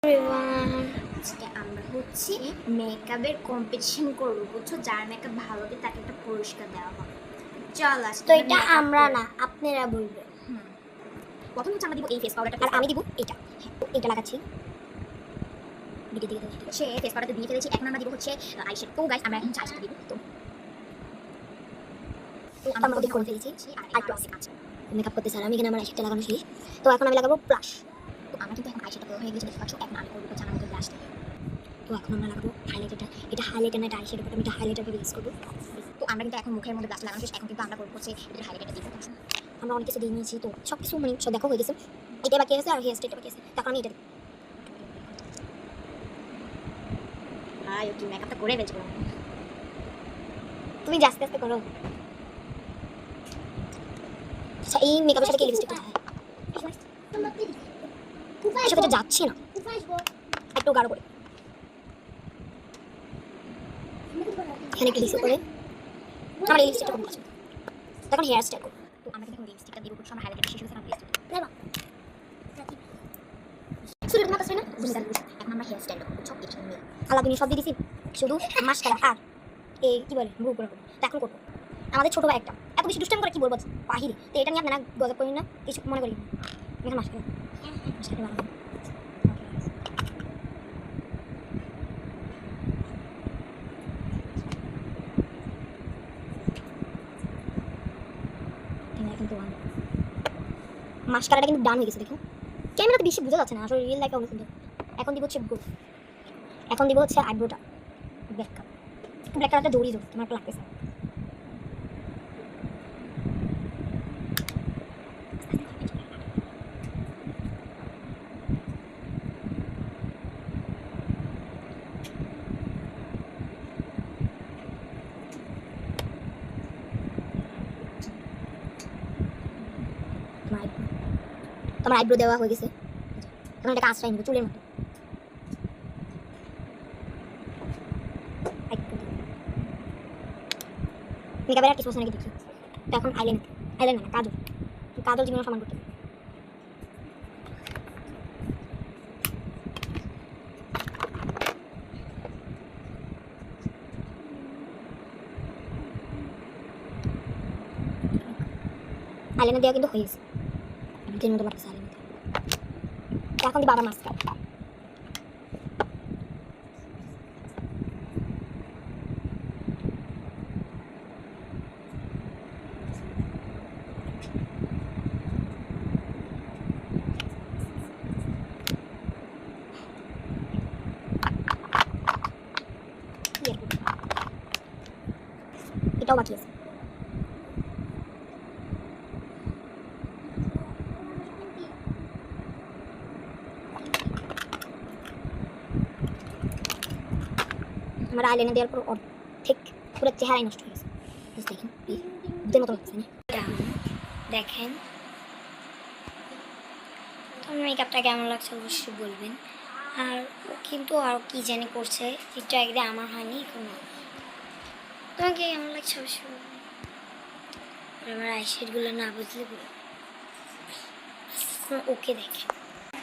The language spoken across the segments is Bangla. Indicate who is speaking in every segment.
Speaker 1: এভরিওয়ান, আজকে আমরা হচ্ছে মেকআপের কম্পিটিশন করবো, বুঝছো? যার মেকআপ ভালো হবে তাকে একটা পুরস্কার দেওয়া হবে। চল আজকে
Speaker 2: তো এটা আমরা না, আপনারা বলবেন।
Speaker 1: প্রথম হচ্ছে আমরা দিব এই ফেস পাউডারটা,
Speaker 2: আর আমি দিব এটা। এটা লাগাচ্ছি।
Speaker 1: সে ফেস পাউডারটা দিয়ে ফেলেছি। এখন আমরা দিব হচ্ছে আইশ্যাডো। তো গাইস আমরা এখন আইশ্যাডো দিব। তো
Speaker 2: আমরা ওদিক করে ফেলেছি। আর প্লাস আছে মেকআপ করতে স্যার আমি এখানে আমার আইশ্যাডো লাগানো শেষ। তো এখন আমি লাগাবো ব্লাশ।
Speaker 1: তো আমরা কিন্তু এখন আইশ্যাডো হয়ে গেছে, দেখতে পাচ্ছ। এখন আমি করবো হচ্ছে আমাদের ব্লাশটা।
Speaker 2: তো এখন আমরা লাগাবো হাইলাইটারটা। এটা হাইলাইটার না, এটা আইশ্যাডো, বাট আমি এটা হাইলাইটারটা ইউজ করবো।
Speaker 1: তো আমরা কিন্তু এখন মুখের মধ্যে ব্লাশ লাগানো শেষ। এখন কিন্তু আমরা করবো হচ্ছে এটার হাইলাইটারটা দিব।
Speaker 2: আমরা অনেক কিছু দিয়ে নিয়েছি, তো সব কিছু মানে সব দেখো হয়ে গেছে। এটা বাকি আছে আর হেয়ার স্টাইলটা বাকি আছে। তখন আমি এটা দিই।
Speaker 1: হাই ওকে, মেকআপটা করে ফেলছি।
Speaker 2: তুমি আস্তে আস্তে করো। আচ্ছা, এই মেকআপের সাথে কি লিপস্টিক কোথায়? এর সাথে যাচ্ছে না, একটু গাঢ় করে এখানে একটু ডিসে করে আমার এই লিপস্টিকটা খুব পছন্দ। তখন হেয়ার স্টাইল করবো।
Speaker 1: তো আমরা কিন্তু লিপস্টিকটা দিব, কিছু আমার হাইলাইটার শেষ হয়েছে না লিপস্টিক।
Speaker 2: চুলের মতো আছে না?
Speaker 1: এখন আমরা হেয়ার স্টাইল করবো, সব কিছু মিলে।
Speaker 2: আলাদা সব দিয়ে দিছি, শুধু মাস্কারা আর এই কি বলে ব্রু করে করবো। তো এখন করবো আমাদের ছোট ভাই একটা এত বেশি দুষ্টামি করে, কি বলবো বাহিরে। তো এটা নিয়ে আপনারা গজব করি না, কিছু মনে করি না। এখানে মাস্কারা মাস্কারা বানাবো। কিন্তু মাস্কারাটা কিন্তু ডান হয়ে গেছে, দেখো। ক্যামেরাতে বেশি বোঝা যাচ্ছে না, আসলে রিয়েল লাইফে অনেক সুন্দর। এখন দিব হচ্ছে ব্রু, এখন দিব হচ্ছে আইব্রোটা ব্ল্যাক কালার। ব্ল্যাক কালারটা জড়িয়ে জড়িয়ে তোমার লাগতেছে। তোমার আইব্রো দেওয়া হয়ে গেছে, এখন এটাকে আশ্রয় নেবে চুলের মতো। মেকআপের আর কিছু নাকি দেখি। তো এখন আইলাইনার, আইলাইনার না কাজল, কাজল জীবনে সমান করতে। আইলাইনার দেওয়া কিন্তু হয়ে গেছে, দুধের মতো লাগতেছে আইলাইনার। এখন দিই বাবা মাস্কারা। এটাও বাকি আছে। আমার আইলাইনার দেওয়ার পর অর্ধেক পুরো চেহারাই নষ্ট হয়ে গেছে। দেখেন দুধের মতো লাগছে না? দেখেন তোমার মেকআপটা কেমন লাগছে অবশ্যই বলবেন। আর কিন্তু আর কি জানি করছে, একটু একদিন আমার হয়নি কোনো। তোমাকে কেমন লাগছে অবশ্যই বলবেন। আমার আইশ্যাডগুলো না বুঝলে বলবেন। ওকে দেখে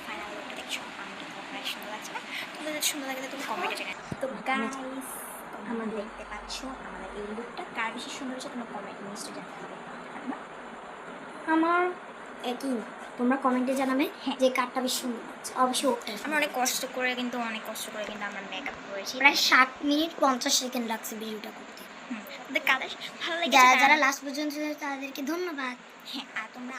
Speaker 1: ফাইনাল লুকটা দেখছো, আমাকে তোমার সুন্দর লাগছে না? তোমাদের যদি সুন্দর লাগে তুমি কমেন্টে জানাও। তো গাইস, তোমরা দেখতে পাচ্ছ আমাদের এই লুকটা কার বেশি সুন্দর হচ্ছে, তোমরা কমেন্ট নিশ্চয়ই জানাতে হবে।
Speaker 2: আমার একই না, তোমরা কমেন্টে জানাবে যে কারটা বেশি সুন্দর লাগছে। অবশ্যই
Speaker 1: আমরা অনেক কষ্ট করে কিন্তু আমরা মেকআপ করেছি।
Speaker 2: প্রায় 7 মিনিট 50 সেকেন্ড লাগছে ভিডিওটা করতে।
Speaker 1: কাদের ভালো লাগে
Speaker 2: যারা যারা লাস্ট পর্যন্ত তাদেরকে ধন্যবাদ।
Speaker 1: হ্যাঁ, আর তোমরা